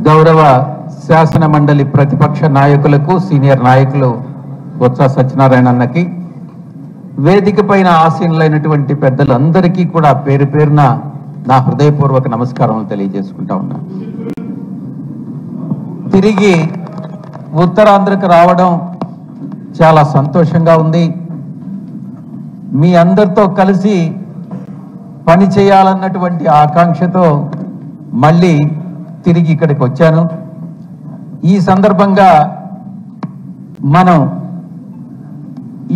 గౌరవ శాసన మండలి ప్రతిపక్ష నాయకులకు సీనియర్ నాయకులు బొత్స సత్యనారాయణ అన్నకి వేదిక పైన ఆసీనులైనటువంటి పెద్దలందరికీ కూడా పేరు పేరున నా హృదయపూర్వక నమస్కారం తెలియజేసుకుంటా ఉన్నా. తిరిగి ఉత్తరాంధ్రకు రావడం చాలా సంతోషంగా ఉంది. మీ అందరితో కలిసి పని చేయాలన్నటువంటి ఆకాంక్షతో మళ్ళీ తిరిగి ఇక్కడికి వచ్చాను. ఈ సందర్భంగా మనం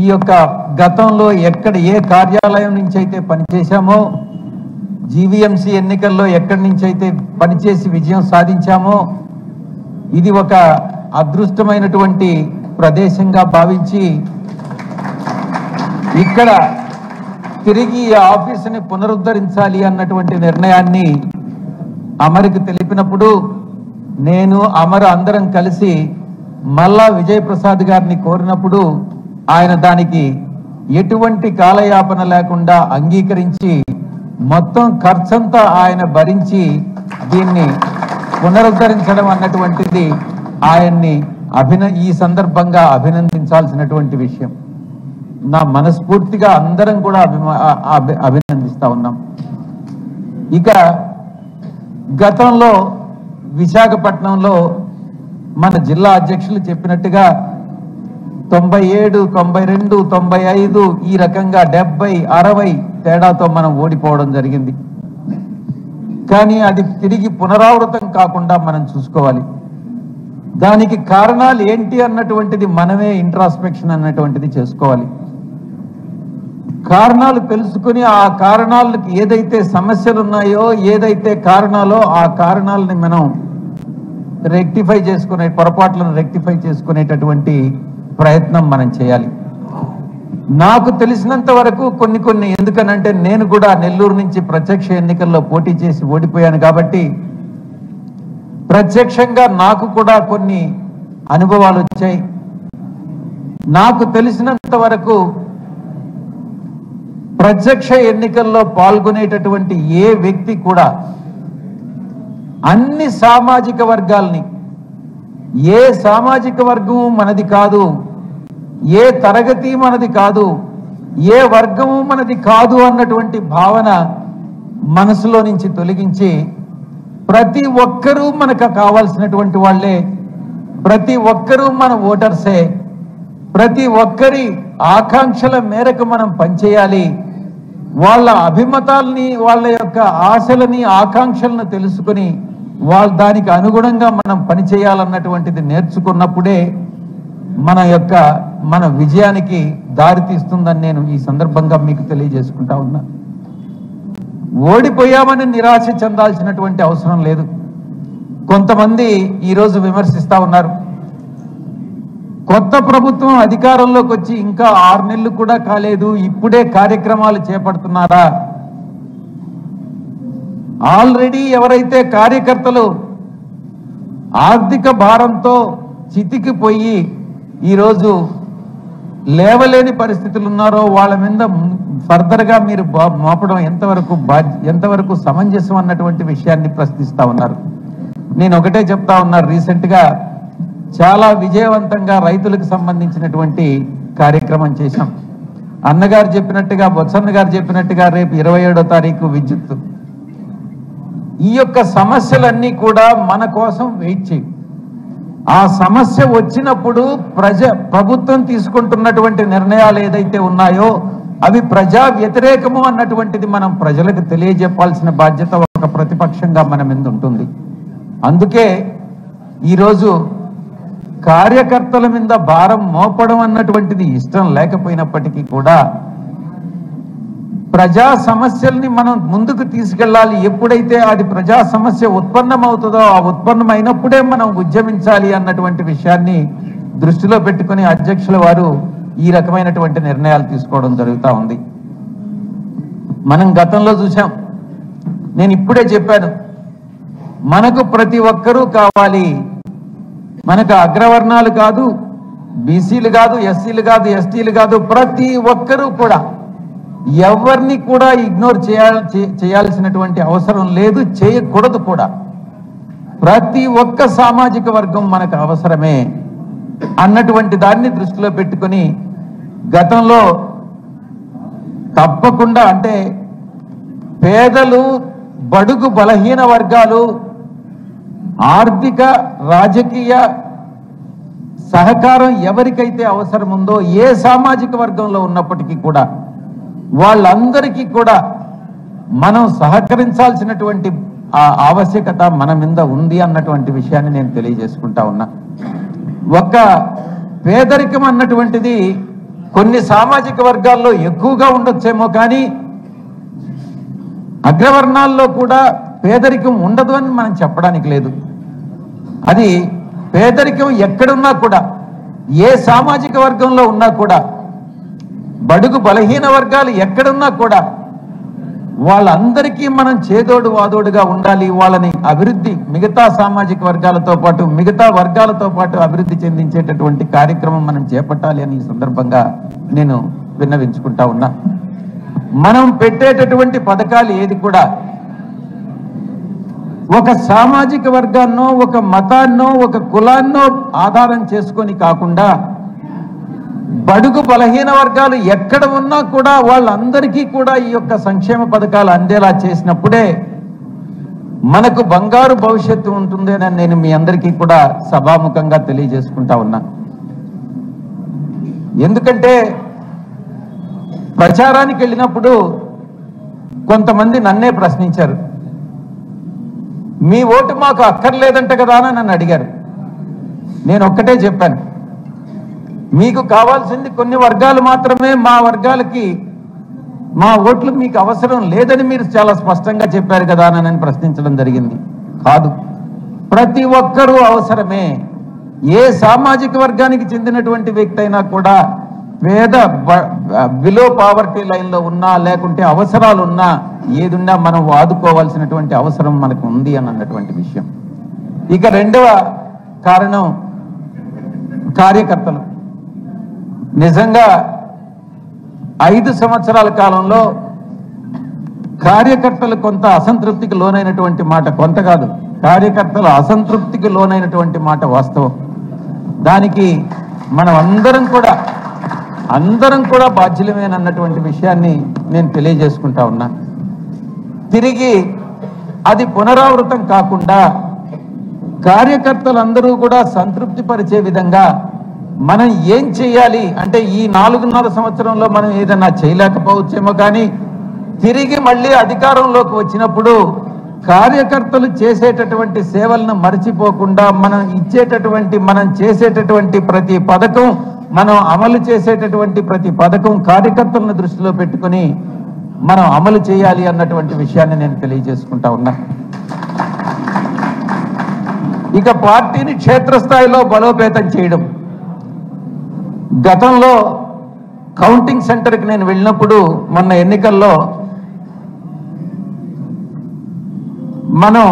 ఈ యొక్క గతంలో ఎక్కడ ఏ కార్యాలయం నుంచి అయితే పనిచేశామో, జీవీఎంసీ ఎన్నికల్లో ఎక్కడి నుంచి అయితే పనిచేసి విజయం సాధించామో, ఇది ఒక అదృష్టమైనటువంటి ప్రదేశంగా భావించి ఇక్కడ తిరిగి ఈ ఆఫీసుని పునరుద్ధరించాలి అన్నటువంటి నిర్ణయాన్ని అమర్కి తెలిపినప్పుడు నేను అమర్ అందరం కలిసి మల్లా విజయప్రసాద్ గారిని కోరినప్పుడు ఆయన దానికి ఎటువంటి కాలయాపన లేకుండా అంగీకరించి మొత్తం ఖర్చంతా ఆయన భరించి దీన్ని పునరుద్ధరించడం అన్నటువంటిది ఆయన్ని ఈ సందర్భంగా అభినందించాల్సినటువంటి విషయం. నా మనస్ఫూర్తిగా అందరం కూడా అభినందిస్తా ఉన్నాం. ఇక గతంలో విశాఖపట్నంలో మన జిల్లా అధ్యక్షులు చెప్పినట్టుగా 97, 92, 95 ఈ రకంగా 70, 60 తేడాతో మనం ఓడిపోవడం జరిగింది. కానీ అది తిరిగి పునరావృతం కాకుండా మనం చూసుకోవాలి. దానికి కారణాలు ఏంటి అన్నటువంటిది మనమే ఇంట్రాస్పెక్షన్ అన్నటువంటిది చేసుకోవాలి. కారణాలు తెలుసుకుని ఆ కారణాలకు ఏదైతే సమస్యలు ఉన్నాయో, ఏదైతే కారణాలో ఆ కారణాలని మనం రెక్టిఫై చేసుకునే, పొరపాట్లను రెక్టిఫై చేసుకునేటటువంటి ప్రయత్నం మనం చేయాలి. నాకు తెలిసినంత వరకు కొన్ని ఎందుకనంటే నేను కూడా నెల్లూరు నుంచి ప్రత్యక్ష ఎన్నికల్లో పోటీ చేసి ఓడిపోయాను కాబట్టి ప్రత్యక్షంగా నాకు కూడా కొన్ని అనుభవాలు వచ్చాయి. నాకు తెలిసినంత వరకు ప్రత్యక్ష ఎన్నికల్లో పాల్గొనేటటువంటి ఏ వ్యక్తి కూడా అన్ని సామాజిక వర్గాల్ని, ఏ సామాజిక వర్గము మనది కాదు, ఏ తరగతి మనది కాదు, ఏ వర్గము మనది కాదు అన్నటువంటి భావన మనసులో నుంచి తొలగించి ప్రతి ఒక్కరూ మనకు కావాల్సినటువంటి వాళ్ళే, ప్రతి ఒక్కరూ మన ఓటర్సే, ప్రతి ఒక్కరి ఆకాంక్షల మేరకు మనం పనిచేయాలి. వాళ్ళ అభిమతాల్ని, వాళ్ళ యొక్క ఆశలని, ఆకాంక్షలను తెలుసుకుని దానికి అనుగుణంగా మనం పనిచేయాలన్నటువంటిది నేర్చుకున్నప్పుడే మన విజయానికి దారి తీస్తుందని నేను ఈ సందర్భంగా మీకు తెలియజేసుకుంటా ఉన్నా. ఓడిపోయామని నిరాశ చెందాల్సినటువంటి అవసరం లేదు. కొంతమంది ఈరోజు విమర్శిస్తా ఉన్నారు, కొత్త ప్రభుత్వం అధికారంలోకి వచ్చి ఇంకా 6 నెలలు కూడా కాలేదు, ఇప్పుడే కార్యక్రమాలు చేపడుతున్నారా? ఆల్రెడీ ఎవరైతే కార్యకర్తలు ఆర్థిక భారంతో చితికిపోయి ఈరోజు లేవలేని పరిస్థితులు ఉన్నారో వాళ్ళ మీద ఫర్దర్గా మీరు మోపడం ఎంతవరకు సమంజసం అన్నటువంటి విషయాన్ని ప్రశ్నిస్తా ఉన్నారు. నేను ఒకటే చెప్తా ఉన్నారు, రీసెంట్గా చాలా విజయవంతంగా రైతులకు సంబంధించినటువంటి కార్యక్రమం చేశాం. అన్నగారు చెప్పినట్టుగా, బొత్సన్న గారు చెప్పినట్టుగా రేపు 27వ తారీఖు విద్యుత్. ఈ యొక్క సమస్యలన్నీ కూడా మన కోసం వెయిట్ చేయి. ఆ సమస్య వచ్చినప్పుడు ప్రభుత్వం తీసుకుంటున్నటువంటి నిర్ణయాలు ఏదైతే ఉన్నాయో అవి ప్రజా వ్యతిరేకము అన్నటువంటిది మనం ప్రజలకు తెలియజెప్పాల్సిన బాధ్యత ఒక ప్రతిపక్షంగా మన మీద ఉంటుంది. అందుకే ఈరోజు కార్యకర్తల మీద భారం మోపడం అన్నటువంటిది ఇష్టం లేకపోయినప్పటికీ కూడా ప్రజా సమస్యల్ని మనం ముందుకు తీసుకెళ్ళాలి. ఎప్పుడైతే అది ప్రజా సమస్య ఉత్పన్నమవుతుందో ఆ ఉత్పన్నమైనప్పుడే మనం ఉద్యమించాలి అన్నటువంటి విషయాన్ని దృష్టిలో పెట్టుకుని అధ్యక్షుల వారు ఈ రకమైనటువంటి నిర్ణయాలు తీసుకోవడం జరుగుతూ ఉంది. మనం గతంలో చూసాం, నేను ఇప్పుడే చెప్పాను, మనకు ప్రతి ఒక్కరూ కావాలి. మనకు అగ్రవర్ణాలు కాదు, బీసీలు కాదు, ఎస్సీలు కాదు, ఎస్టీలు కాదు, ప్రతి ఒక్కరూ కూడా ఎవరిని కూడా ఇగ్నోర్ చేయాల్సినటువంటి అవసరం లేదు, చేయకూడదు కూడా. ప్రతి ఒక్క సామాజిక వర్గం మనకు అవసరమే అన్నటువంటి దాన్ని దృష్టిలో పెట్టుకొని గతంలో తప్పకుండా అంటే పేదలు, బడుగు బలహీన వర్గాలు ఆర్థిక రాజకీయ సహకారం ఎవరికైతే అవసరం ఉందో ఏ సామాజిక వర్గంలో ఉన్నప్పటికీ కూడా వాళ్ళందరికీ కూడా మనం సహకరించాల్సినటువంటి ఆవశ్యకత మన మీద ఉంది అన్నటువంటి విషయాన్ని నేను తెలియజేసుకుంటా ఉన్నా. ఒక్క పేదరికం అన్నటువంటిది కొన్ని సామాజిక వర్గాల్లో ఎక్కువగా ఉండొచ్చేమో కానీ అగ్రవర్ణాల్లో కూడా పేదరికం ఉండదు అని మనం చెప్పడానికి లేదు. అది పేదరికం ఎక్కడున్నా కూడా ఏ సామాజిక వర్గంలో ఉన్నా కూడా బడుగు బలహీన వర్గాలు ఎక్కడున్నా కూడా వాళ్ళందరికీ మనం చేదోడు వాదోడుగా ఉండాలి. వాళ్ళని అభివృద్ధి మిగతా సామాజిక వర్గాలతో పాటు మిగతా వర్గాలతో పాటు అభివృద్ధి చెందించేటటువంటి కార్యక్రమం మనం చేపట్టాలి అని ఈ సందర్భంగా నేను విన్నవించుకుంటా ఉన్నా. మనం పెట్టేటటువంటి పథకాలు ఏది కూడా ఒక సామాజిక వర్గాన్నో ఒక మతాన్నో ఒక కులాన్నో ఆధారం చేసుకొని కాకుండా బడుగు బలహీన వర్గాలు ఎక్కడ ఉన్నా కూడా వాళ్ళందరికీ కూడా ఈ యొక్క సంక్షేమ పథకాలు అందేలా చేసినప్పుడే మనకు బంగారు భవిష్యత్తు ఉంటుంది అని నేను మీ అందరికీ కూడా సభాముఖంగా తెలియజేసుకుంటా ఉన్నా. ఎందుకంటే ప్రచారానికి వెళ్ళినప్పుడు కొంతమంది నన్నే ప్రశ్నించారు, మీ ఓటు మాకు అక్కర్లేదంట కదా అని నన్ను అడిగారు. నేను ఒక్కటే చెప్పాను, మీకు కావాల్సింది కొన్ని వర్గాలు మాత్రమే, మా వర్గాలకి మా ఓట్లు మీకు అవసరం లేదని మీరు చాలా స్పష్టంగా చెప్పారు కదా అని నేను ప్రశ్నించడం జరిగింది. కాదు, ప్రతి ఒక్కరూ అవసరమే. ఏ సామాజిక వర్గానికి చెందినటువంటి వ్యక్తి అయినా కూడా పేద బిలో పావర్టీ లైన్లో ఉన్నా లేకుంటే అవసరాలు ఉన్నా ఏదున్నా మనం ఆదుకోవాల్సినటువంటి అవసరం మనకు ఉంది అన్నటువంటి విషయం. ఇక రెండవ కారణం కార్యకర్తలు. నిజంగా 5 సంవత్సరాల కాలంలో కార్యకర్తలు కొంత అసంతృప్తికి లోనైనటువంటి మాట, కొంత కాదు, కార్యకర్తలు అసంతృప్తికి లోనైనటువంటి మాట వాస్తవం. దానికి మనం అందరం కూడా బాధ్యులమేనన్నటువంటి విషయాన్ని నేను తెలియజేసుకుంటా ఉన్నా. తిరిగి అది పునరావృతం కాకుండా కార్యకర్తలందరూ కూడా సంతృప్తి పరిచే విధంగా మనం ఏం చేయాలి అంటే ఈ 4.5 సంవత్సరంలో మనం ఏదైనా చేయలేకపోవచ్చేమో కానీ తిరిగి మళ్ళీ అధికారంలోకి వచ్చినప్పుడు కార్యకర్తలు చేసేటటువంటి సేవలను మర్చిపోకుండా మనం చేసేటటువంటి ప్రతి పథకం, మనం అమలు చేసేటటువంటి ప్రతి పథకం కార్యకర్తలను దృష్టిలో పెట్టుకుని మనం అమలు చేయాలి అన్నటువంటి విషయాన్ని నేను తెలియజేసుకుంటా ఉన్నా. ఇక పార్టీని క్షేత్రస్థాయిలో బలోపేతం చేయడం. గతంలో కౌంటింగ్ సెంటర్కి నేను వెళ్ళినప్పుడు మొన్న ఎన్నికల్లో మనం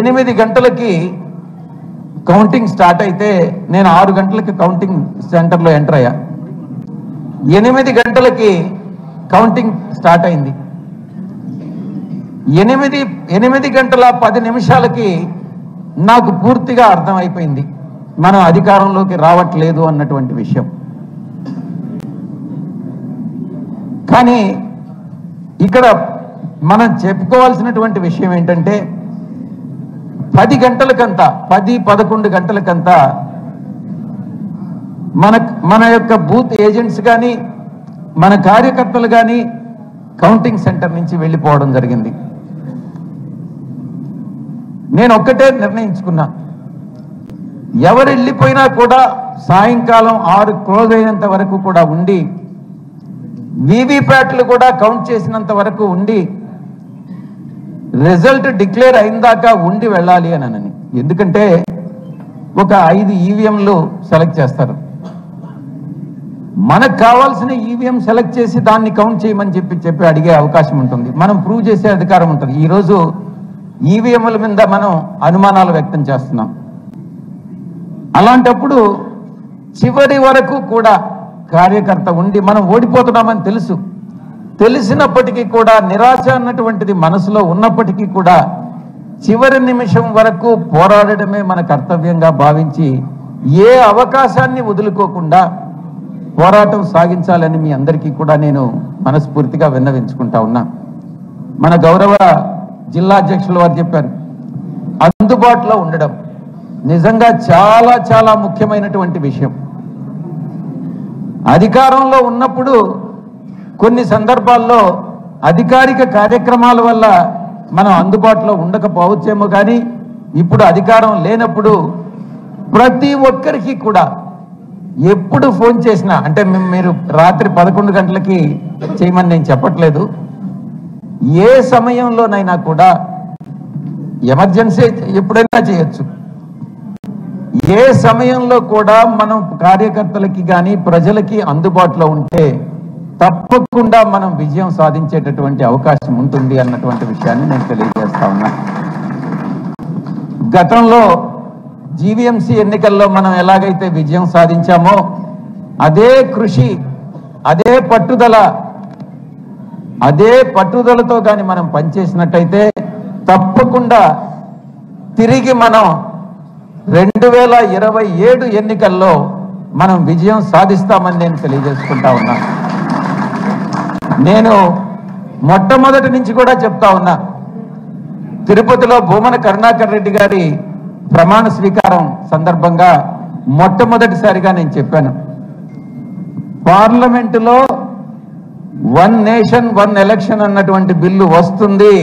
8 గంటలకి కౌంటింగ్ స్టార్ట్ అయితే నేను 6 గంటలకి కౌంటింగ్ సెంటర్లో ఎంటర్ అయ్యా. 8 గంటలకి కౌంటింగ్ స్టార్ట్ అయింది. 8 గంటల 10 నిమిషాలకి నాకు పూర్తిగా అర్థమైపోయింది మనం అధికారంలోకి రావట్లేదు అన్నటువంటి విషయం. కానీ ఇక్కడ మనం చెప్పుకోవాల్సినటువంటి విషయం ఏంటంటే 10 గంటలకంతా 10-11 గంటలకంతా మన యొక్క బూత్ ఏజెంట్స్ కానీ మన కార్యకర్తలు కానీ కౌంటింగ్ సెంటర్ నుంచి వెళ్ళిపోవడం జరిగింది. నేను ఒక్కటే నిర్ణయించుకున్నా, ఎవరు వెళ్ళిపోయినా కూడా సాయంకాలం 6 క్లోజ్ అయినంత వరకు కూడా ఉండి వీవీప్యాట్లు కూడా కౌంట్ చేసినంత వరకు ఉండి రిజల్ట్ డిక్లేర్ అయిందాకా ఉండి వెళ్ళాలి అని. ఎందుకంటే ఒక 5 ఈవీఎంలు సెలెక్ట్ చేస్తారు. మనకు కావాల్సిన ఈవీఎం సెలెక్ట్ చేసి దాన్ని కౌంట్ చేయమని చెప్పి అడిగే అవకాశం ఉంటుంది. మనం ప్రూవ్ చేసే అధికారం ఉంటుంది. ఈరోజు ఈవీఎంల మీద మనం అనుమానాలు వ్యక్తం చేస్తున్నాం. అలాంటప్పుడు చివరి వరకు కూడా కార్యకర్త ఉండి మనం ఓడిపోతున్నామని తెలిసినప్పటికీ కూడా నిరాశ అన్నటువంటిది మనసులో ఉన్నప్పటికీ కూడా చివరి నిమిషం వరకు పోరాడటమే మన కర్తవ్యంగా భావించి ఏ అవకాశాన్ని వదులుకోకుండా పోరాటం సాగించాలని మీ అందరికీ కూడా నేను మనస్ఫూర్తిగా విన్నవించుకుంటా ఉన్నా. మన గౌరవ జిల్లా అధ్యక్షుల వారు చెప్పారు, అందుబాటులో ఉండడం నిజంగా చాలా చాలా ముఖ్యమైనటువంటి విషయం. అధికారంలో ఉన్నప్పుడు కొన్ని సందర్భాల్లో అధికారిక కార్యక్రమాల వల్ల మనం అందుబాటులో ఉండకపోవచ్చేమో, కానీ ఇప్పుడు అధికారం లేనప్పుడు ప్రతి ఒక్కరికి కూడా ఎప్పుడు ఫోన్ చేసినా, అంటే మీరు రాత్రి 11 గంటలకి చేయమని నేను చెప్పట్లేదు, ఏ సమయంలోనైనా కూడా ఎమర్జెన్సీ ఎప్పుడైనా చేయొచ్చు. ఏ సమయంలో కూడా మనం కార్యకర్తలకి కానీ ప్రజలకి అందుబాటులో ఉంటే తప్పకుండా మనం విజయం సాధించేటటువంటి అవకాశం ఉంటుంది అన్నటువంటి విషయాన్ని నేను తెలియజేస్తా ఉన్నా. గతంలో జీవీఎంసీ ఎన్నికల్లో మనం ఎలాగైతే విజయం సాధించామో అదే కృషి, అదే పట్టుదలతో కానీ మనం పనిచేసినట్టయితే తప్పకుండా తిరిగి మనం 2027 ఎన్నికల్లో మనం విజయం సాధిస్తామని నేను తెలియజేసుకుంటా ఉన్నా. నేను మొట్టమొదటి నుంచి కూడా చెప్తా ఉన్నా, తిరుపతిలో భూమన కరుణాకర్ రెడ్డి గారి ప్రమాణ స్వీకారం సందర్భంగా మొట్టమొదటిసారిగా నేను చెప్పాను, పార్లమెంటులో 1 నేషన్ 1 ఎలక్షన్ అన్నటువంటి బిల్లు వస్తుంది,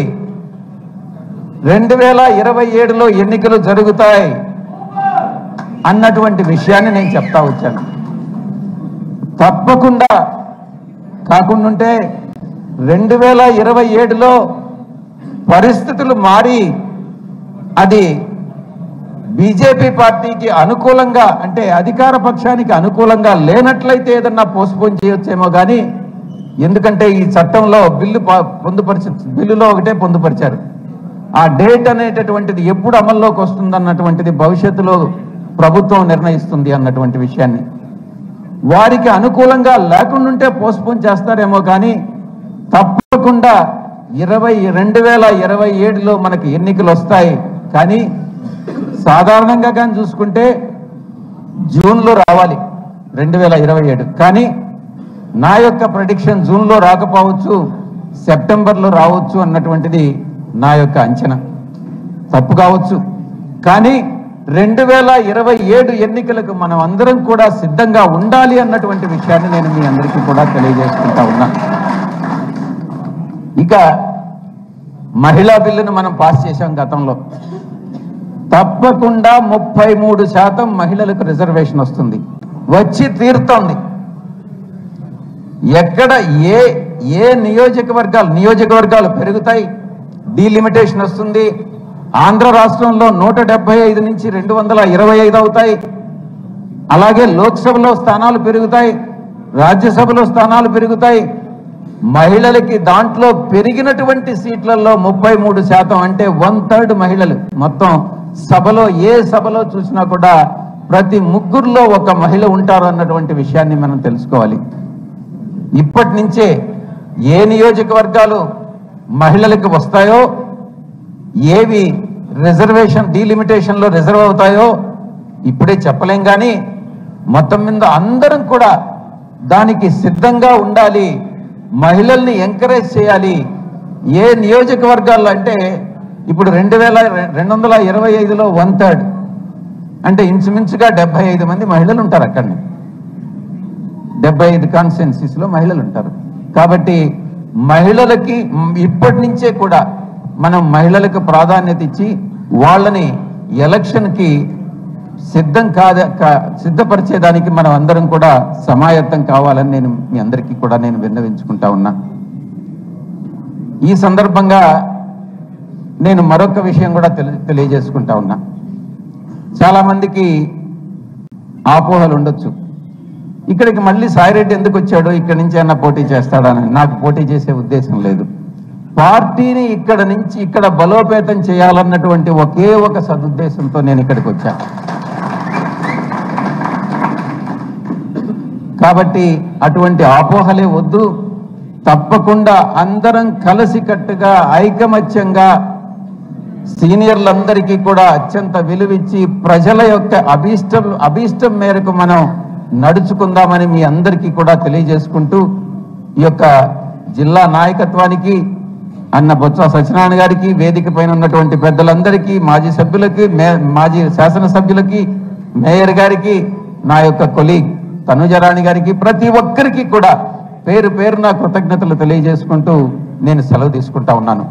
2027లో ఎన్నికలు జరుగుతాయి అన్నటువంటి విషయాన్ని నేను చెప్తా వచ్చాను. తప్పకుండా కాకుండా 2027లో పరిస్థితులు మారి అది బీజేపీ పార్టీకి అనుకూలంగా, అంటే అధికార పక్షానికి అనుకూలంగా లేనట్లయితే ఏదన్నా పోస్ట్పోన్ చేయొచ్చేమో, కానీ ఎందుకంటే ఈ చట్టంలో బిల్లులో ఒకటే పొందుపరిచారు, ఆ డేట్ అనేటటువంటిది ఎప్పుడు అమల్లోకి వస్తుందన్నటువంటిది భవిష్యత్తులో ప్రభుత్వం నిర్ణయిస్తుంది అన్నటువంటి విషయాన్ని. వారికి అనుకూలంగా లేకుండా పోస్ట్పోన్ చేస్తారేమో, కానీ తప్పకుండా 2027లో మనకి ఎన్నికలు వస్తాయి. కానీ సాధారణంగా కానీ చూసుకుంటే జూన్లో రావాలి 2027, కానీ నా యొక్క ప్రెడిక్షన్ జూన్లో రాకపోవచ్చు, సెప్టెంబర్లో రావచ్చు అన్నటువంటిది నా యొక్క అంచనా. తప్పు కావచ్చు, కానీ 2027 ఎన్నికలకు మనం అందరం కూడా సిద్ధంగా ఉండాలి అన్నటువంటి విషయాన్ని నేను మీ అందరికీ కూడా తెలియజేసుకుంటా ఉన్నా. ఇక మహిళా బిల్లును మనం పాస్ చేశాం గతంలో, తప్పకుండా 33% మహిళలకు రిజర్వేషన్ వస్తుంది, వచ్చి తీరుతోంది. ఎక్కడ ఏ నియోజకవర్గాలు పెరుగుతాయి, డీలిమిటేషన్ వస్తుంది. ఆంధ్ర రాష్ట్రంలో 175 నుంచి 225 అవుతాయి. అలాగే లోక్సభలో స్థానాలు పెరుగుతాయి, రాజ్యసభలో స్థానాలు పెరుగుతాయి. మహిళలకి దాంట్లో పెరిగినటువంటి సీట్లలో 33%, అంటే 1/3 మహిళలు. మొత్తం సభలో ఏ సభలో చూసినా కూడా ప్రతి ముగ్గురులో ఒక మహిళ ఉంటారు అన్నటువంటి విషయాన్ని మనం తెలుసుకోవాలి. ఇప్పటి నుంచే ఏ నియోజకవర్గాలు మహిళలకు వస్తాయో, ఏవి రిజర్వేషన్ డీలిమిటేషన్లో రిజర్వ్ అవుతాయో ఇప్పుడే చెప్పలేం, కానీ మొత్తం మీద అందరం కూడా దానికి సిద్ధంగా ఉండాలి, మహిళల్ని ఎంకరేజ్ చేయాలి. ఏ నియోజకవర్గాల్లో అంటే ఇప్పుడు 2225లో 1/3, అంటే ఇంచుమించుగా 75 మంది మహిళలు ఉంటారు అక్కడనే. 75 కాన్స్టిట్యున్సీస్లో మహిళలు ఉంటారు. కాబట్టి మహిళలకి ఇప్పటి నుంచే కూడా మనం మహిళలకు ప్రాధాన్యత ఇచ్చి వాళ్ళని ఎలక్షన్కి సిద్ధపరిచేదానికి మనం అందరం కూడా సమాయత్తం కావాలని నేను మీ అందరికీ కూడా నేను విన్నవించుకుంటా ఉన్నా. ఈ సందర్భంగా నేను మరొక విషయం కూడా తెలియజేసుకుంటా ఉన్నా. చాలా మందికి అపోహలు ఉండొచ్చు, ఇక్కడికి మళ్ళీ సాయిరెడ్డి ఎందుకు వచ్చాడు, ఇక్కడి నుంచి అన్న పోటీ చేస్తాడని. నాకు పోటీ చేసే ఉద్దేశం లేదు. పార్టీని ఇక్కడ బలోపేతం చేయాలన్నటువంటి ఒకే ఒక సదుద్దేశంతో నేను ఇక్కడికి వచ్చాను. కాబట్టి అటువంటి అపోహలే వద్దు. తప్పకుండా అందరం కలిసికట్టుగా ఐకమత్యంగా సీనియర్లందరికీ కూడా అత్యంత విలువిచ్చి ప్రజల యొక్క అభీష్టం మేరకు మనం నడుచుకుందామని మీ అందరికీ కూడా తెలియజేసుకుంటూ ఈ యొక్క జిల్లా నాయకత్వానికి అన్న బొత్స సత్యనారాయణ గారికి, వేదిక పైన ఉన్నటువంటి పెద్దలందరికీ, మాజీ సభ్యులకి, మాజీ శాసనసభ్యులకి, మేయర్ గారికి, నా యొక్క కొలీగ్ తనుజరాణి గారికి, ప్రతి ఒక్కరికి కూడా పేరు పేరున కృతజ్ఞతలు తెలియజేసుకుంటూ నేను సెలవు తీసుకుంటా ఉన్నాను.